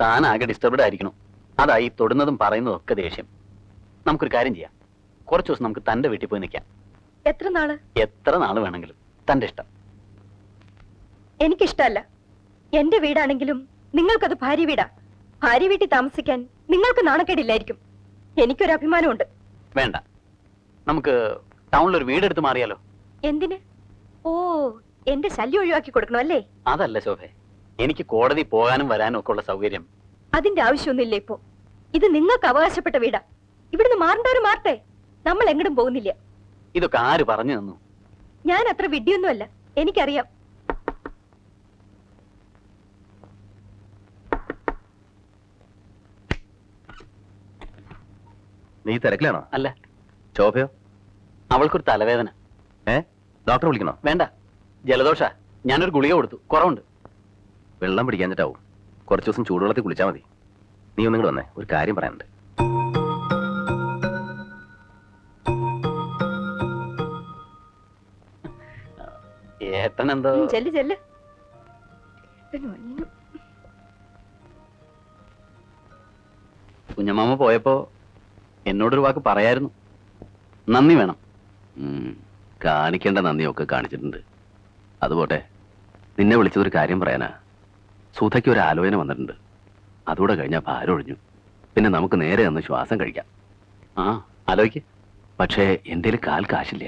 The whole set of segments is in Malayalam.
താൻ ആകെ ഡിസ്റ്റർബ്ഡ് ആയിരിക്കണം. അതായി തൊടുന്നതും പറയുന്നതും ഒക്കെ ദേഷ്യം. നമുക്കൊരു കാര്യം ചെയ്യാം. കുറച്ചു ദിവസം നമുക്ക് തന്റെ വീട്ടിൽ പോയി നിൽക്കാം. എത്ര നാള് വേണമെങ്കിലും. തന്റെ ഇഷ്ടം. എനിക്കിഷ്ടമല്ല. എന്റെ വീടാണെങ്കിലും നിങ്ങൾക്കത് ഭാര്യ വീടാ. ഭാര്യ വീട്ടിൽ താമസിക്കാൻ നിങ്ങൾക്ക് നാണക്കേടില്ലായിരിക്കും. എനിക്കൊരു അഭിമാനമുണ്ട്. വേണ്ട, നമുക്ക് ടൗണിലൊരു വീടെടുത്ത് മാറിയാലോ? എന്തിന്? ഓ, എന്റെ ശല്യം ഒഴിവാക്കി കൊടുക്കണോ അല്ലേ? അതല്ല ശോഭേ, എനിക്ക് കോടതി പോകാനും വരാനും ഒക്കെ ഉള്ള സൗകര്യം. അതിന്റെ ആവശ്യമൊന്നുമില്ല ഇപ്പോ. ഇത് നിങ്ങൾക്ക് അവകാശപ്പെട്ട വീടാ. ഇവിടുന്ന് മാറേണ്ടവര് മാറട്ടെ. നമ്മൾ എങ്ങടും പോകുന്നില്ല. ഇതൊക്കെ ആര് പറഞ്ഞു തന്നു? ഞാൻ അത്ര വിഡ്ഢിയൊന്നുമല്ല, എനിക്കറിയാം. നീ തിരക്കിലാണോ? അല്ല. ശോഭയോ? അവൾക്കൊരു തലവേദന. ഡോക്ടറെ വിളിക്കണോ? വേണ്ട, ജലദോഷ. ഞാനൊരു ഗുളിക കൊടുത്തു, കുറവുണ്ട്. വെള്ളം പിടിക്കാഞ്ഞിട്ടാവും. കുറച്ചു ദിവസം ചൂടുവെള്ളത്തിൽ കുളിച്ചാൽ മതി. നീ ഒന്നും കൂടെ വന്നേ, ഒരു കാര്യം പറയാനുണ്ട്. ഏട്ടൻ എന്തോ കുഞ്ഞമാമ പോയപ്പോ എന്നോടൊരു വാക്ക് പറയായിരുന്നു. നന്ദി വേണം. കാണിക്കേണ്ട നന്ദിയൊക്കെ കാണിച്ചിട്ടുണ്ട്. അതുപോട്ടെ, നിന്നെ വിളിച്ചതൊരു കാര്യം പറയാനാ. സുധയ്ക്ക് ഒരു ആലോചന വന്നിട്ടുണ്ട്. അതുകൂടെ കഴിഞ്ഞാൽ ഭാരം ഒഴിഞ്ഞു. പിന്നെ നമുക്ക് നേരെ ഒന്ന് ശ്വാസം കഴിക്കാം. ആ, ആലോചിക്ക്. പക്ഷേ എന്തേലും കാൽ കാശില്ല.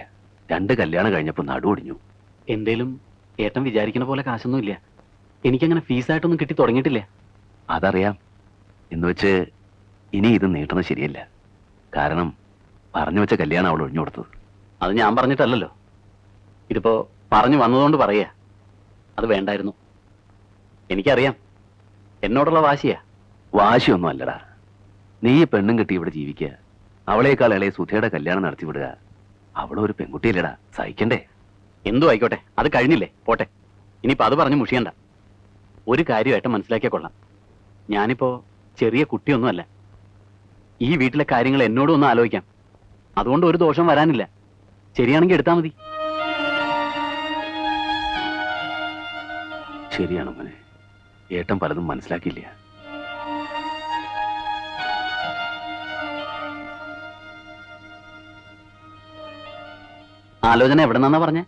2 കല്യാണം കഴിഞ്ഞപ്പോൾ നടുവൊടിഞ്ഞു. എന്തേലും ഏട്ടൻ വിചാരിക്കുന്ന പോലെ കാശൊന്നും ഇല്ല. എനിക്കങ്ങനെ ഫീസായിട്ടൊന്നും കിട്ടി തുടങ്ങിയിട്ടില്ല. അതറിയാം. എന്ന് വെച്ച് ഇനി ഇത് നീട്ടണം ശരിയല്ല. കാരണം പറഞ്ഞു വെച്ച കല്യാണം അവൾ ഒഴിഞ്ഞു കൊടുത്തത്. അത് ഞാൻ പറഞ്ഞിട്ടല്ലല്ലോ. ഇതിപ്പോ പറഞ്ഞു വന്നതുകൊണ്ട് പറയാ. അത് വേണ്ടായിരുന്നു. എനിക്കറിയാം, എന്നോടുള്ള വാശിയാ. വാശിയൊന്നും അല്ലടാ. നീ പെണ്ണും കെട്ടി ഇവിടെ ജീവിക്കുക. അവളേക്കാൾ ഇളയ സുധയുടെ കല്യാണം നടത്തി വിടുക. അവളൊരു പെൺകുട്ടിയല്ലടാ, സഹിക്കണ്ടേ? എന്തു ആയിക്കോട്ടെ, അത് കഴിഞ്ഞില്ലേ, പോട്ടെ. ഇനിയിപ്പോ അത് പറഞ്ഞ് മുഷിയണ്ട. ഒരു കാര്യമായിട്ട് മനസ്സിലാക്കിയാൽ കൊള്ളാം. ഞാനിപ്പോ ചെറിയ കുട്ടിയൊന്നുമല്ല. ഈ വീട്ടിലെ കാര്യങ്ങൾ എന്നോടും ഒന്ന് ആലോചിക്കാം. അതുകൊണ്ട് ഒരു ദോഷം വരാനില്ല. ശരിയാണെങ്കിൽ എടുത്താൽ മതി. ശരിയാണ് മോനെ. ഏട്ടൻ പലതും മനസ്സിലാക്കിയില്ല. ആലോചന എവിടെ നിന്നാ പറഞ്ഞേ?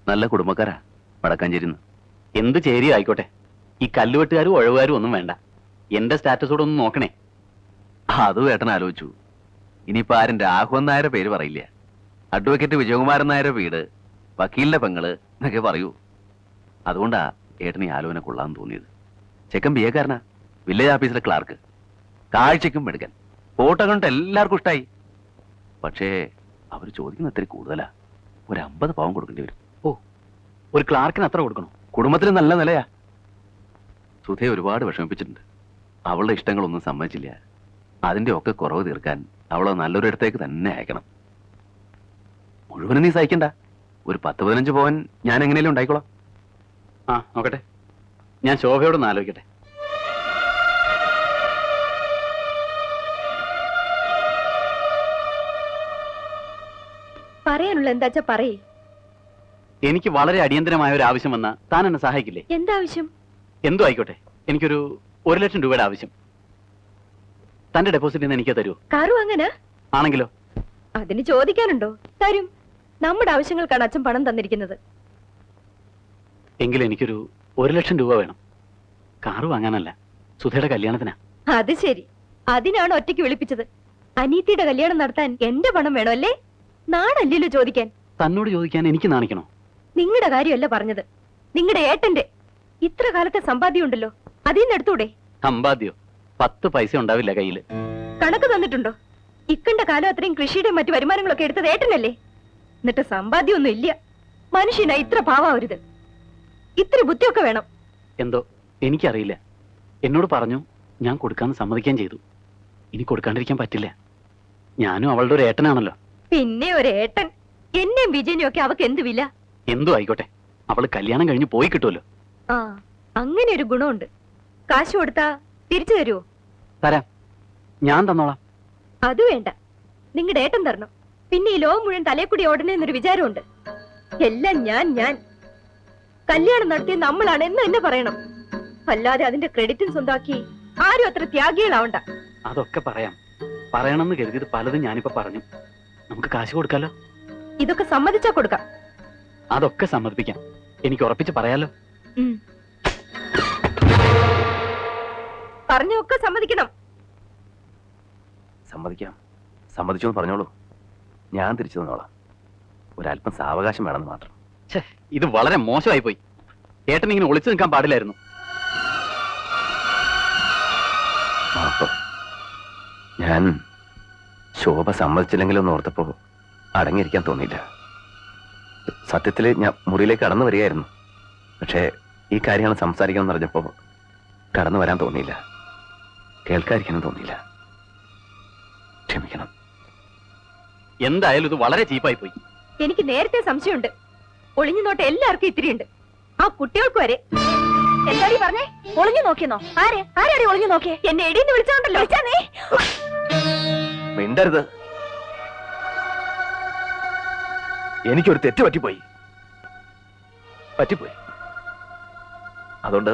നല്ല കുടുംബക്കാരാ, വടക്കാഞ്ചേരിന്ന്. എന്ത് ചേരി ആയിക്കോട്ടെ. ഈ കല്ലുവെട്ടുകാരും ഒഴവുകാരും ഒന്നും വേണ്ട. എന്റെ സ്റ്റാറ്റസോടെ ഒന്ന് നോക്കണേ. അതും ഏട്ടൻ ആലോചിച്ചു. ഇനിയിപ്പോ ആരും രാഘവൻ നായരുടെ പേര് പറയില്ല. അഡ്വക്കേറ്റ് വിജയകുമാരൻ നായരുടെ വീട്, വക്കീലിന്റെ പെങ്ങള് എന്നൊക്കെ പറയൂ. അതുകൊണ്ടാ ഏട്ടന് ഈ ആലോചന കൊള്ളാന്ന് തോന്നിയത്. ചെക്കൻ BA കാരനാ, വില്ലേജ് ഓഫീസിലെ ക്ലാർക്ക്. കാഴ്ചയ്ക്കും എടുക്കാൻ ഫോട്ടോ കണ്ടിട്ട് എല്ലാവർക്കും ഇഷ്ടായി. പക്ഷേ അവർ ചോദിക്കുന്ന ഇത്തിരി കൂടുതലാ. ഒരു 50 പവൻ കൊടുക്കേണ്ടി വരും. ഓ, ഒരു ക്ലാർക്കിന് അത്ര കൊടുക്കണോ? കുടുംബത്തിന് നല്ല നിലയാ. സുധയെ ഒരുപാട് വിഷമിപ്പിച്ചിട്ടുണ്ട്. അവളുടെ ഇഷ്ടങ്ങളൊന്നും സമ്മതിച്ചില്ല. അതിന്റെ ഒക്കെ കുറവ് തീർക്കാൻ അവളെ നല്ലൊരു ഇടത്തേക്ക് തന്നെ അയക്കണം. മുഴുവനും നീ സഹിക്കണ്ട. ഒരു 10-15 പവൻ ഞാൻ എങ്ങനെയും ഉണ്ടായിക്കോളാം. ആ, നോക്കട്ടെ. ഞാൻ ശോഭയോടൊന്ന് ആലോചിക്കട്ടെ. പറയാനുള്ള എന്താച്ചാ പറയേ. എനിക്ക് വളരെ അടിയന്തരമായ ഒരു ആവശ്യം വന്നാ താൻ എന്നെ സഹായിക്കില്ലേ? എന്താവശ്യം? എന്തോ ആയിക്കോട്ടെ. എനിക്കൊരു 1 ലക്ഷം രൂപയുടെ ആവശ്യം. തന്റെ ഡെപ്പോസിറ്റ് എനിക്ക് തരുമോ? കാറു അങ്ങനെ ആണെങ്കിലോ? അതിന് ചോദിക്കാനുണ്ടോ? തരും. നമ്മുടെ ആവശ്യങ്ങൾക്കാണ് അച്ഛൻ പണം തന്നിരിക്കുന്നത്. എങ്കിലും എനിക്കൊരു 1 ലക്ഷം രൂപ വേണം. കാറ് വാങ്ങാനല്ല, സുധയുടെ കല്യാണത്തിനാ. അത് ശരി, അതിനാണ് ഒറ്റയ്ക്ക് വിളിപ്പിച്ചത്. അനീതിയുടെ കല്യാണം നടത്താൻ എന്റെ പണം വേണോ അല്ലേ? നാണല്ലല്ലോ ചോദിക്കാൻ. തന്നോട് ചോദിക്കാൻ എനിക്ക് നാണിക്കണോ? നിങ്ങളുടെ കാര്യമല്ല പറഞ്ഞത്, നിങ്ങളുടെ ഏട്ടന്റെ. ഇത്ര കാലത്തെ സമ്പാദ്യം ഉണ്ടല്ലോ, അതിന്ന് എടുത്തൂടെ? സമ്പാദ്യോ? 10 പൈസ ഉണ്ടാവില്ല കയ്യില്. കണക്ക് തന്നിട്ടുണ്ടോ? ഇക്കണ്ട കാലം അത്രയും കൃഷിയുടെയും മറ്റു വരുമാനങ്ങളൊക്കെ എടുത്തത് ഏട്ടനല്ലേ? എന്നിട്ട് സമ്പാദ്യമൊന്നും ഇല്ല. മനുഷ്യനാ ഇത്ര പാവാവരുത്. ഇത്ര ബുദ്ധിയൊക്കെ വേണം. എന്തോ എനിക്കറിയില്ല. എന്നോട് പറഞ്ഞു, ഞാൻ കൊടുക്കാന്ന് സമ്മതിക്കാൻ ചെയ്തു. ഇനി കൊടുക്കാണ്ടിരിക്കാൻ പറ്റില്ല. ഞാനും അവളുടെ ഒരു ഏട്ടനാണല്ലോ. പിന്നെ ഒരു ഏട്ടൻ. എന്നെയും വിജയനും ഒക്കെ അവക്ക് എന്ത് വില? എന്തോ ആയിക്കോട്ടെ, അവള് കല്യാണം കഴിഞ്ഞ് പോയി കിട്ടുമല്ലോ. ആ, അങ്ങനെ ഒരു ഗുണമുണ്ട്. കാശ് കൊടുത്താ തിരിച്ചു തരുമോ? തരാം, ഞാൻ തന്നോളാം. അത് വേണ്ട, നിങ്ങളുടെ ഏട്ടൻ തരണം. പിന്നെ ഈ ലോകം മുഴുവൻ തലേക്കൂടി ഓടണേന്നൊരു വിചാരമുണ്ട്. എല്ലാം ഞാൻ കല്യാണം നടത്തിയ നമ്മളാണ് എന്ന് എന്നെ പറയണം. അല്ലാതെ അതിന്റെ ക്രെഡിറ്റും സ്വന്താക്കി ആരും അത്ര ത്യാഗികളാവണ്ട. അതൊക്കെ പറയാം. പറയണമെന്ന് കരുതിയത് പലതും ഞാനിപ്പോ പറഞ്ഞു. നമുക്ക് കാശ് കൊടുക്കാലോ? ഇതൊക്കെ സമ്മതിച്ചാ കൊടുക്കാം. അതൊക്കെ സമ്മതിപ്പിക്കാം. എനിക്ക് ഉറപ്പിച്ച് പറയാലോ? പറഞ്ഞൊക്കെ സമ്മതിക്കണം. സമ്മതിക്കാം. സമ്മതിച്ചു എന്ന് പറഞ്ഞോളൂ. ഞാൻ തിരിച്ചു തന്നോളാം. ഒരല്പം സാവകാശം വേണമെന്ന് മാത്രം. ഛേ, ഇത് വളരെ മോശമായി പോയി. ഏട്ടൻ ഇങ്ങനെ ഒളിച്ചു നിൽക്കാൻ പാടില്ലായിരുന്നു. മാപ്പ്. ഞാൻ ശോഭ സമ്മതിച്ചില്ലെങ്കിലൊന്ന് ഓർത്തപ്പോ അടങ്ങിയിരിക്കാൻ തോന്നിയില്ല. സത്യത്തില് ഞാൻ മുറിയിലേക്ക് കടന്നു വരികയായിരുന്നു. പക്ഷേ ഈ കാര്യങ്ങൾ സംസാരിക്കണം എന്ന് പറഞ്ഞപ്പോ കടന്നു വരാൻ തോന്നിയില്ല. കേൾക്കാതിരിക്കാനും തോന്നിയില്ല. ക്ഷമിക്കണം. എന്തായാലും ഇത് വളരെ ചീപ്പായി പോയി. എനിക്ക് നേരത്തെ സംശയമുണ്ട്. ഒളിഞ്ഞു നോട്ട എല്ലാവർക്കും ഇത്തിരിയുണ്ട്, ആ കുട്ടികൾക്ക് വരെ. എന്താടി പറഞ്ഞേ? ഒളിഞ്ഞു നോക്കിയെന്നോ? ആരാടി ഒളിഞ്ഞു നോക്കിയേ? എന്നെ എടീന്ന് വിളിച്ചോണ്ടല്ലോ. നീ മിണ്ടരുത്. എനിക്കൊരു തെറ്റ് പറ്റിപ്പോയി. അതുകൊണ്ട്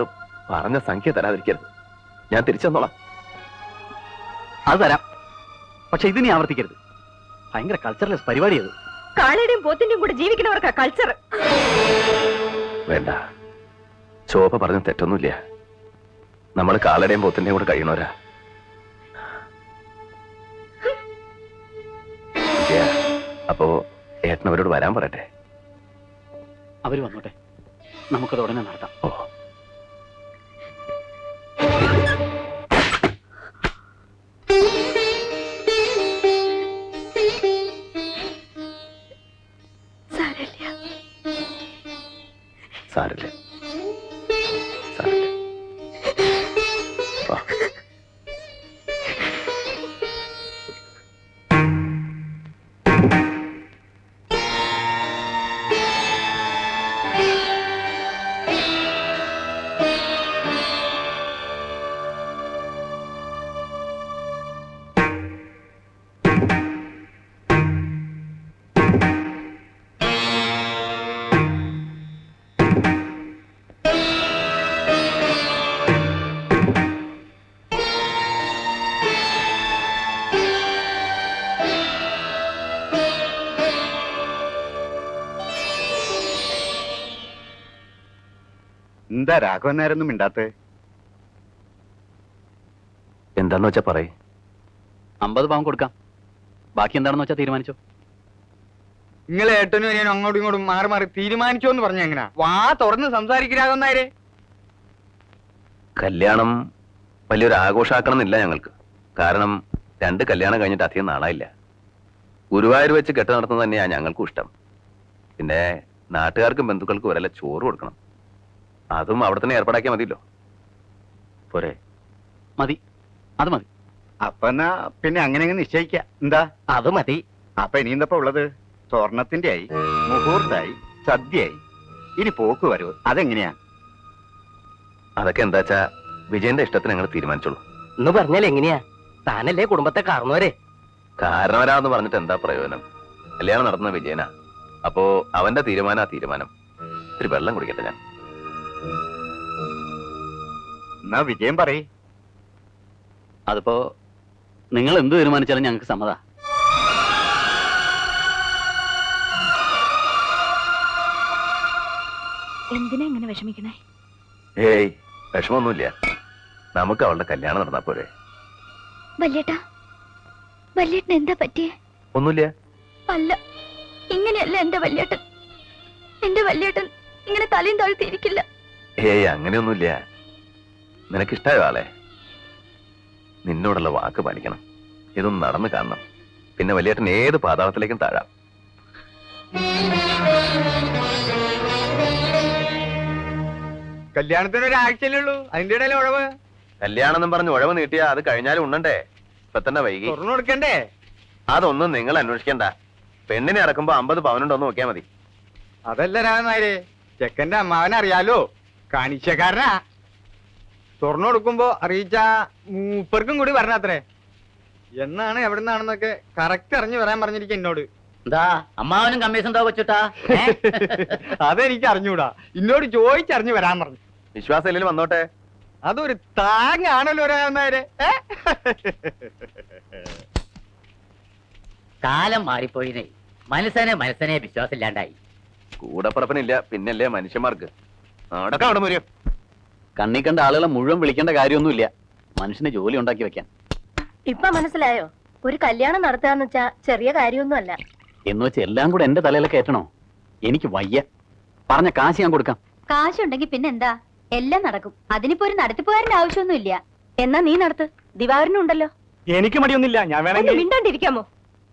പറഞ്ഞ സംഖ്യ തരാതിരിക്കരുത്. ഞാൻ തിരിച്ചു തന്നോളാം. അത് തരാം. പക്ഷെ ഇത് നീ ആവർത്തിക്കരുത്. ഭയങ്കര കൾച്ചറലെസ് പരിപാടിയത്. കാളയുടെയും പോത്തിന്റെയും കൂടെ ജീവിക്കുന്നവർക്കാ കൾച്ചർ. വേണ്ട. ശോഭ പറഞ്ഞ തെറ്റൊന്നുമില്ല. നമ്മൾ കാളയുടെയും പോത്തിന്റെയും കൂടെ കഴിയണവരാ. അപ്പോ ഏട്ടനവരോട് വരാൻ പറയട്ടെ. അവര് വന്നോട്ടെ, നമുക്കത് ഉടനെ നടത്താം. ഓ, സാരല്ല. എന്താ രാഘവൻ നേരൊന്നും മിണ്ടാത്തേ? എന്താന്ന് വെച്ചാ പറയേ. 50 പവൻ കൊടുക്കാം. ബാക്കി എന്താണെന്ന് വെച്ചാൽ തീരുമാനിച്ചോ. നിങ്ങൾ ഏട്ടനും അനിയനും അങ്ങോട്ടും ഇങ്ങോട്ടും മാറി മാറി തീരുമാനിച്ചോ എന്ന് പറഞ്ഞ എങ്ങനാ? വാ തുറന്ന് സംസാരിക്കാകുന്നാരെ. കല്യാണം വലിയൊരു ആഘോഷാക്കണം എന്നില്ല ഞങ്ങൾക്ക്. കാരണം 2 കല്യാണം കഴിഞ്ഞിട്ട് അധികം നാളായില്ല. ഗുരുവായൂർ വെച്ച് കെട്ട് നടത്തുന്നത് തന്നെയാ ഞങ്ങൾക്കും ഇഷ്ടം. പിന്നെ നാട്ടുകാർക്കും ബന്ധുക്കൾക്കും ഒരല്ല ചോറ് കൊടുക്കണം. അതും അവിടെ തന്നെ ഏർപ്പാടാക്കിയാൽ മതിയല്ലോ. പോരെ? മതി, അത് മതി. അപ്പൊ എന്നാ പിന്നെ അങ്ങനെ നിശ്ചയിക്കാം. എന്താ? അത് മതി. അപ്പൊ ഇനി എന്തപ്പോ ഉള്ളത്? സ്വർണത്തിന്റെ ആയി, മുഹൂർത്തായി, സദ്യയായി, ഇനി പോക്ക് വരവ്. അതെങ്ങനെയാ? അതൊക്കെ എന്താച്ചാ വിജയന്റെ ഇഷ്ടത്തിന് ഞങ്ങൾ തീരുമാനിച്ചോളൂ. എന്ന് പറഞ്ഞാൽ എങ്ങനെയാ? താനല്ലേ കുടുംബത്തെ കാരണവരെ. കാരണവരാന്ന് പറഞ്ഞിട്ട് എന്താ പ്രയോജനം? കല്യാണം നടത്തുന്ന വിജയനാ. അപ്പോ അവന്റെ തീരുമാനം. ഇത്തിരി വെള്ളം കുടിക്കട്ടെ ഞാൻ. എന്നാ വിജയം പറയ്. അതിപ്പോ നിങ്ങൾ എന്ത് തീരുമാനിച്ചാലും ഞങ്ങൾക്ക് സമ്മതാ. എന്തിനാ ഇങ്ങനെ വിഷമിക്കണേ? ഏയ്, വിഷമൊന്നുമില്ല. നമുക്ക് അവളുടെ കല്യാണം നടന്നാ പോരെ. വല്യേട്ടൻ എന്താ പറ്റിയേ? ഒന്നുമില്ല. അല്ല, ഇങ്ങനെയല്ല എന്റെ വല്യേട്ടൻ ഇങ്ങനെ തലയും താഴ്ത്തിയിരിക്കില്ല. ഏയ്, അങ്ങനെയൊന്നുമില്ല. നിനക്കിഷ്ടായോ ആളെ? നിന്നോടുള്ള വാക്ക് പാലിക്കണം. ഇതൊന്നും നടന്നു കാണണം. പിന്നെ വലിയേട്ടൻ ഏത് പാതാളത്തിലേക്കും താഴാം. കല്യാണത്തിന് ഒരാഴ്ചയല്ലേ ഉള്ളൂ, അതിന്റെ ഇടയിൽ ഉഴവ്. കല്യാണം എന്നും പറഞ്ഞ് ഉഴവ് നീട്ടിയാ അത് കഴിഞ്ഞാലും ഉണ്ണണ്ടേ? ഇപ്പൊ തന്നെ വൈകി. സ്വർണ്ണം കൊടുക്കണ്ടേ? അതൊന്നും നിങ്ങൾ അന്വേഷിക്കണ്ട. പെണ്ണിനെ ഇറക്കുമ്പോ 50 പവനുണ്ടോന്ന് നോക്കിയാ മതി. അതല്ല രാഘവനായരെ, ചെക്കന്റെ അമ്മാവനെ അറിയാലോ, കാണിച്ചക്കാരനാ. സ്വർണ്ണം കൊടുക്കുമ്പോ അറിയിച്ച മൂപ്പർക്കും കൂടി വരണത്രേ. എന്നാണ് എവിടെ നിന്നാണെന്നൊക്കെ കറക്റ്റ് അറിഞ്ഞു വരാൻ പറഞ്ഞിരിക്കും എന്നോട്. എന്താ അമ്മാവനും കമ്മീഷൻ എന്താ വെച്ചിട്ടാ? അതെനിക്ക് അറിഞ്ഞൂടാ, എന്നോട് ചോദിച്ചറിഞ്ഞു വരാൻ പറഞ്ഞു. വിശ്വാസം ഇല്ലെങ്കിൽ വന്നോട്ടെ. അതൊരു താങ്ങാണല്ലോ രാമനായരെ. കാലം മാറിപ്പോയിനെ. മനസ്സനെ വിശ്വാസമില്ലാണ്ടായി. കൂടപ്പറപ്പനില്ല പിന്നല്ലേ മനുഷ്യന്മാർക്ക്. നടക്കാം അവിടെ മുരിയോ. കണ്ണി കണ്ട ആളുകളെ മുഴുവൻ വിളിക്കേണ്ട കാര്യമൊന്നുമില്ല, മനുഷ്യന് ജോലി ഉണ്ടാക്കി വെക്കാൻ. ഇപ്പൊ മനസ്സിലായോ? ഒരു കല്യാണം നടത്തുകയെന്ന് വെച്ചാ ചെറിയ കാര്യമൊന്നുമല്ല. എന്ന് വെച്ച് എല്ലാം കൂടെ എന്റെ തലയിലൊക്കെ ഏറ്റണോ? എനിക്ക് വയ്യ. പറഞ്ഞ കാശ് ഞാൻ കൊടുക്കാം. കാശുണ്ടെങ്കിൽ പിന്നെന്താ, എല്ലാം നടക്കും. അതിനിപ്പോ ഒരു നടത്തിപ്പുകാരന്റെ ആവശ്യമൊന്നുമില്ല. എന്നാ നീ നടത്ത്, ദിവാകരനുണ്ടല്ലോ. എനിക്ക് മടിയൊന്നുമില്ല, ഞാൻ ഒന്ന് വേണമെങ്കിൽ. മിണ്ടാണ്ടിരിക്കാമോ?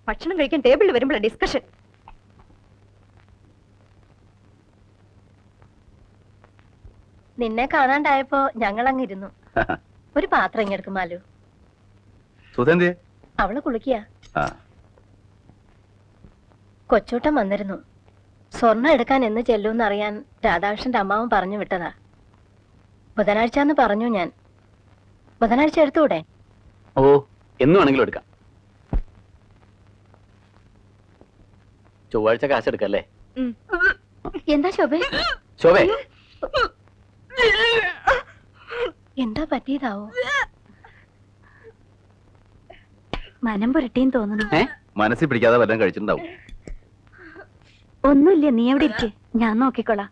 ഭക്ഷണം കഴിക്കാൻ ടേബിളിൽ വരുമ്പോഴാണ് ഡിസ്കഷൻ. നിന്നെ കാണാണ്ടായപ്പോ ഞങ്ങൾ അങ്ങിരുന്നു. ഒരു പാത്രം ഇങ്ങെടുക്കും മാലു. സുധന്തി അവള് കുളിക്കുക. കൊച്ചൂട്ടൻ വന്നിരുന്നു. സ്വർണ്ണം എടുക്കാൻ എന്ന് ചെല്ലൂന്ന് അറിയാൻ രാധാകൃഷ്ണന്റെ അമ്മാവൻ പറഞ്ഞു വിട്ടതാ. ബുധനാഴ്ച എന്ന് പറഞ്ഞു ഞാൻ. ബുധനാഴ്ച എടുത്തുകൂടെ? ഓ, എന്ന് വേണമെങ്കിലും എടുക്കാം. ചൊവ്വാഴ്ച കാശ് എടുക്കല്ലേ? എന്താ ശോഭേ? ശോഭേ, എന്താ പറ്റിയതാവോ? മനം പുരട്ടിയും തോന്നുന്നു. മനസ്സിൽ പിടിക്കാതെ വല്ലതും കഴിച്ചിട്ടുണ്ടാവും. ഒന്നുമില്ല, നീ എവിടെ ഇരിക്കെ, ഞാൻ നോക്കിക്കോളാം.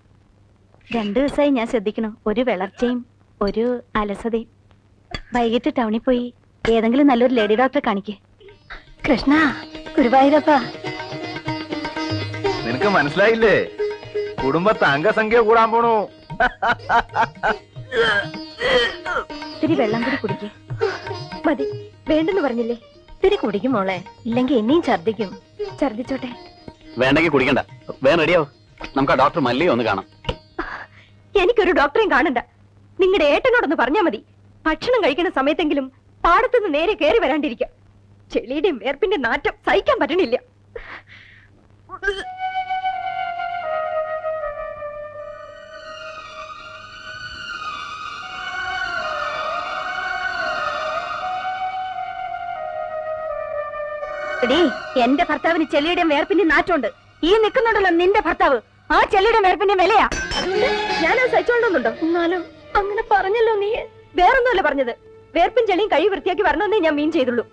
2 ദിവസമായി ഞാൻ ശ്രദ്ധിക്കണു. ഒരു വിളർച്ചയും ഒരു അലസതയും. വൈകിട്ട് ടൗണിൽ പോയി ഏതെങ്കിലും നല്ലൊരു ലേഡി ഡോക്ടറെ കാണിക്കേ. കൃഷ്ണ, ഗുരുവായൂരപ്പ. നിനക്ക് മനസ്സിലായില്ലേ? കുടുംബത്തെ അംഗസംഖ്യ കൂടാൻ പോണു. ഇത്തിരി വെള്ളം കൂടി കുടിക്കേ. മതി, വേണ്ടെന്ന് പറഞ്ഞില്ലേ? ഇത്തിരി കുടിക്കും മോളെ, ഇല്ലെങ്കിൽ എന്നെയും ഛർദിക്കും. ഛർദിച്ചോട്ടെ. വേണ്ടെങ്കിൽ കുടിക്കണ്ട, വേഗം റെഡിയാവോ. നമുക്ക് ആ ഡോക്ടർ മല്ലിയെ ഒന്ന് കാണാം. എനിക്കൊരു ഡോക്ടറെയും കാണണ്ട. നിങ്ങളുടെ ഏട്ടനോടൊന്ന് പറഞ്ഞാ മതി. ഭക്ഷണം കഴിക്കുന്ന സമയത്തെങ്കിലും പാടത്തുനിന്ന് നേരെ കയറി വരാണ്ടിരിക്കാം. ചെളിയുടെയും വേർപ്പിന്റെ നാറ്റം സഹിക്കാൻ പറ്റണില്ല. എന്റെ ഭർത്താവിന് ചെളിയുടെയും വേർപ്പിന്റെയും നാറ്റമുണ്ട്. ഈ നിൽക്കുന്നുണ്ടല്ലോ നിന്റെ ഭർത്താവ്, ആ ചെളിയുടെ വേർപ്പിന്റെ വിലയാ. അതുകൊണ്ട് ഞാനത് സഹിച്ചോണ്ടോന്നുണ്ടോ? എന്നാലും അങ്ങനെ പറഞ്ഞല്ലോ നീ. വേറൊന്നുമല്ല പറഞ്ഞത്. വേർപ്പും ചെളിയും കഴി വൃത്തിയാക്കി വരണമെന്നേ ഞാൻ മീൻ ചെയ്തുള്ളൂ.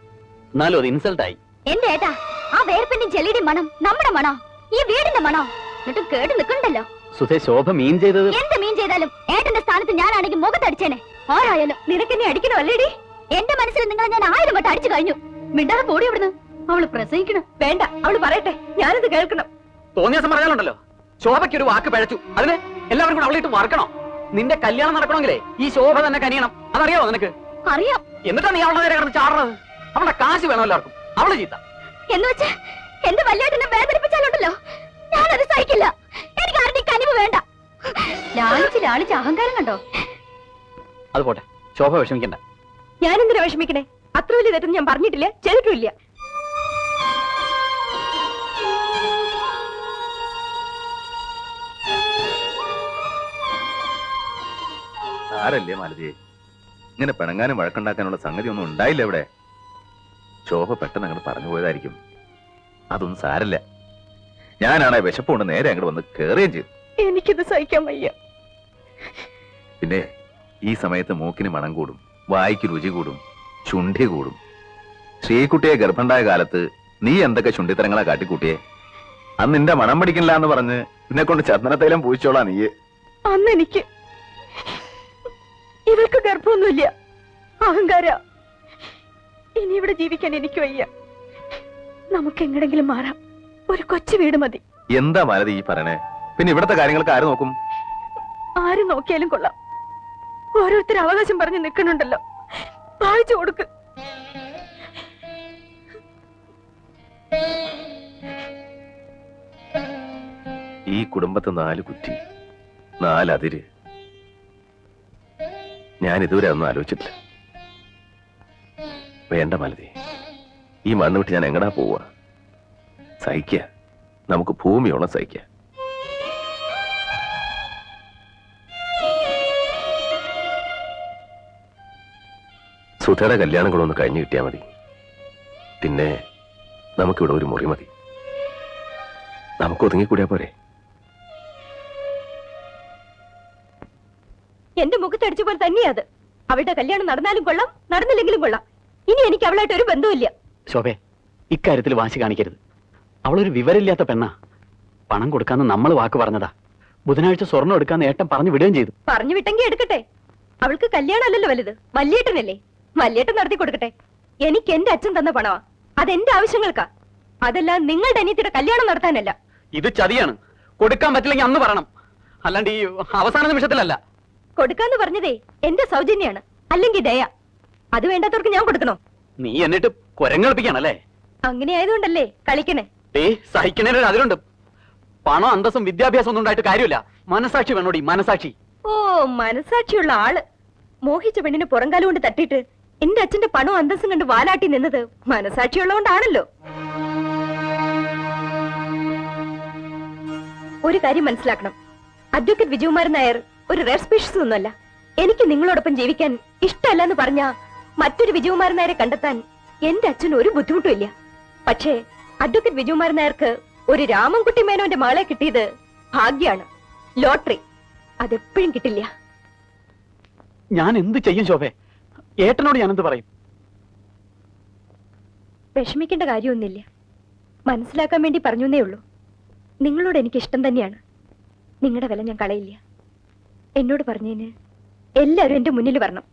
എന്നാലും അത് ഇൻസൾട്ടായി. എന്റെ ഏട്ടാ, ആ വേർപ്പിന്റെ ചെളിയുടെ മണം നമ്മുടെ മണോ? ഈ വീടിന്റെ മണോ? എന്നിട്ടും കേട്ട് നിൽക്കണ്ടല്ലോ. സുധേ, ശോഭ മീൻ ചെയ്തത്. എന്ത് മീൻ ചെയ്താലും ഏട്ടന്റെ സ്ഥാനത്ത് ഞാനാണെങ്കിൽ മുഖത്തടിച്ചേനെ. ആരായാലും നിനക്കെന്നെ അടിക്കണോ അല്ലേടി? എന്റെ മനസ്സിൽ നിങ്ങളെ ഞാൻ 1000 വട്ടം അടിച്ചു കഴിഞ്ഞു. മിണ്ടാതെ പോടി ഇവിടുന്ന്. അവള് പ്രസവിക്കണം. വേണ്ട, അവള് പറയട്ടെ, ഞാനത് കേൾക്കണം. തോന്നിയ ദിവസം പറഞ്ഞാലുണ്ടല്ലോ, ശോഭയ്ക്ക് ഒരു വാക്ക് പഴച്ചു. അതിന് എല്ലാവരും കൂടെ അവളിട്ട് മറക്കണോ? നിന്റെ കല്യാണം നടക്കണമെങ്കിലേ ഈ ശോഭ തന്നെ കനിയണം. അതറിയാവോ നിനക്ക്? അറിയാം. എന്നിട്ടാ നീ അവളുടെ നേരെ കിടന്ന് ചാടുന്നത്. അവളുടെ കാശ് വേണം എല്ലാവർക്കും. അവള് ചീത്ത. എന്ന് വെച്ച് എന്റെ വല്യേട്ടനെ വേദനിപ്പിച്ചാലുണ്ടല്ലോ, ഞാനത് സഹിക്കില്ല. എനിക്ക് ആരുടെ കനിവ് വേണ്ട. ലാളിച്ച് അഹങ്കാരം കണ്ടോ? അത് പോട്ടെ, ശോഭ വിഷമിക്കണ്ട. ഞാനെന്തിനാ വിഷമിക്കണേ? അത്ര വലിയ തെറ്റൊന്നും ഞാൻ പറഞ്ഞിട്ടില്ല, ചെയ്തിട്ടുമില്ല. ആരല്ലേ മാലതിയെ, ഇങ്ങനെ പിണങ്ങാനും വഴക്കുണ്ടാക്കാനുള്ള സംഗതി ഒന്നും ഉണ്ടായില്ല ഇവിടെ. ശോഭ പെട്ടെന്ന് അങ്ങോട്ട് പറഞ്ഞു പോയതായിരിക്കും. അതൊന്നും സാരല്ല. ഞാനാണെ വിശപ്പുകൊണ്ട് നേരെ അങ്ങോട്ട് വന്ന് കേറുകയും ചെയ്തു. എനിക്കിത് സഹിക്കാൻ വയ്യ. പിന്നെ ഈ സമയത്ത് മൂക്കിന് മണം കൂടും, വായിക്ക് രുചി കൂടും, ചുണ്ടി കൂടും. ശ്രീകുട്ടിയെ ഗർഭണ്ടായ കാലത്ത് നീ എന്തൊക്കെ ചുണ്ടിത്തരങ്ങളാ കാട്ടിക്കൂട്ടിയെ. അന്ന് നിന്റെ മണം പിടിക്കില്ല എന്ന് പറഞ്ഞ് നിന്നെ കൊണ്ട് ചന്ദനത്തൈലം പൂച്ചോളാ നീയെ. അന്ന് എനിക്ക് ഇവൾക്ക് ഗർഭമൊന്നുമില്ല, അഹങ്കാര. ഇനി ഇവിടെ ജീവിക്കാൻ എനിക്ക് വയ്യ. നമുക്ക് എങ്ങടെങ്കിലും മാറാം. ഒരു കൊച്ചു വീട് മതി. എന്താ മാലതി ഈ പറയണേ? പിന്നെ ഇവിടത്തെ കാര്യങ്ങൾക്ക് ആര് നോക്കും? ആരും നോക്കിയാലും കൊള്ളാം. ഓരോരുത്തർ അവകാശം പറഞ്ഞ് നിൽക്കണുണ്ടല്ലോ, വായിച്ചു കൊടുക്ക്. ഈ കുടുംബത്തെ 4 കുറ്റി, 4 അതിര്. ഞാൻ ഇതുവരെ ഒന്നും ആലോചിച്ചിട്ടില്ല. വേണ്ട മാലതി, ഈ മണ്ണ് വിട്ട് ഞാൻ എങ്ങടാ പോവാ? സഹിക്ക, നമുക്ക് ഭൂമിയോളം സഹിക്ക. സുധയുടെ കല്യാണം കൂടെ ഒന്ന് കഴിഞ്ഞു കിട്ടിയാൽ മതി. പിന്നെ നമുക്കിവിടെ ഒരു മുറി മതി. നമുക്ക് ഒതുങ്ങിക്കൂടിയാ പോരെ? എന്റെ മുഖത്തടിച്ച പോലെ തന്നെയാ അത്. അവളുടെ കല്യാണം നടന്നാലും കൊള്ളാം നടന്നില്ലെങ്കിലും കൊള്ളാം. ഇനി എനിക്ക് അവളായിട്ട് ഒരു ബന്ധവുമില്ല. ശോഭെ, ഇക്കാര്യത്തിൽ വാശി കാണിക്കരുത്. അവളൊരു വിവരമില്ലാത്ത പെണ്ണാ. പണം കൊടുക്കാന്ന് നമ്മൾ വാക്ക് പറഞ്ഞതാ. ബുധനാഴ്ച സ്വർണ്ണം എടുക്കാന്ന് ഏട്ടൻ പറഞ്ഞു വിടുകയും ചെയ്തു. പറഞ്ഞു വിട്ടെങ്കിൽ എടുക്കട്ടെ. അവൾക്ക് കല്യാണം അല്ലല്ലോ വലുത്, വല്യേട്ടനല്ലേ. വല്യേട്ടൻ നടത്തി കൊടുക്കട്ടെ. എനിക്ക് എന്റെ അച്ഛൻ തന്ന പണമാ, അതെന്റെ ആവശ്യങ്ങൾക്കാ. അതല്ല നിങ്ങളുടെ അനിയത്തിയുടെ കല്യാണം നടത്താനല്ല. ഇത് ചതിയാണ്. കൊടുക്കാൻ പറ്റില്ലെങ്കിൽ അന്ന് പറയണം, അല്ലാണ്ട് ഈ അവസാന നിമിഷത്തിലല്ല. കൊടുക്കാന്ന് പറഞ്ഞതേ എന്റെ സൗജന്യാണ്, അല്ലെങ്കിൽ ദയ. അത് വേണ്ടാത്തവർക്ക് ഞാൻ കൊടുക്കണോ? നീ എന്നിട്ട് കുരങ്ങളിപ്പിക്കാണല്ലേ? അങ്ങനെ ആയതുകൊണ്ടല്ലേ കളിക്കണേ. സഹിക്കണേന് അതിലുണ്ട്. പണം അന്തസ്സും വിദ്യാഭ്യാസം ഒന്നും ഉണ്ടായിട്ട് കാര്യമില്ല. മനസാക്ഷി വേണോടി, മനസാക്ഷി. ഓ, മനസാക്ഷിയുള്ള ആള്. മോഹിച്ച പെണ്ണിന് പുറംകാലം കൊണ്ട് തട്ടിയിട്ട് എന്റെ അച്ഛന്റെ പണവും അന്തസ്സും കണ്ട് വാലാട്ടി നിന്നത് മനസാക്ഷിയുള്ളതുകൊണ്ടാണല്ലോ. ഒരു കാര്യം മനസ്സിലാക്കണം, അഡ്വക്കേറ്റ് വിജയകുമാരൻ നായർ ഒരു റെയർ സ്പീഷീസ് ഒന്നുമല്ല. എനിക്ക് നിങ്ങളോടൊപ്പം ജീവിക്കാൻ ഇഷ്ടമല്ല എന്ന് പറഞ്ഞ മറ്റൊരു വിജയകുമാരൻ നായരെ കണ്ടെത്താൻ എന്റെ അച്ഛന് ഒരു ബുദ്ധിമുട്ടും ഇല്ല. പക്ഷേ അഡ്വക്കേറ്റ് വിജയകുമാരൻ നായർക്ക് ഒരു രാമൻകുട്ടി മേനോന്റെ മകളെ കിട്ടിയത് ഭാഗ്യാണ്, ലോട്ടറി. അതെപ്പോഴും കിട്ടില്ല. ഞാൻ എന്ത് ചെയ്യും ശോഭെ? ഏട്ടനോട് ഞാൻ എന്ത് പറയും? വിഷമിക്കേണ്ട കാര്യമൊന്നുമില്ല. മനസ്സിലാക്കാൻ വേണ്ടി പറഞ്ഞേ ഉള്ളൂ. നിങ്ങളോട് എനിക്ക് ഇഷ്ടം തന്നെയാണ്. നിങ്ങളുടെ വില ഞാൻ കളയില്ല. എന്നോട് പറഞ്ഞതിന് എല്ലാവരും എന്റെ മുന്നിൽ വരണം.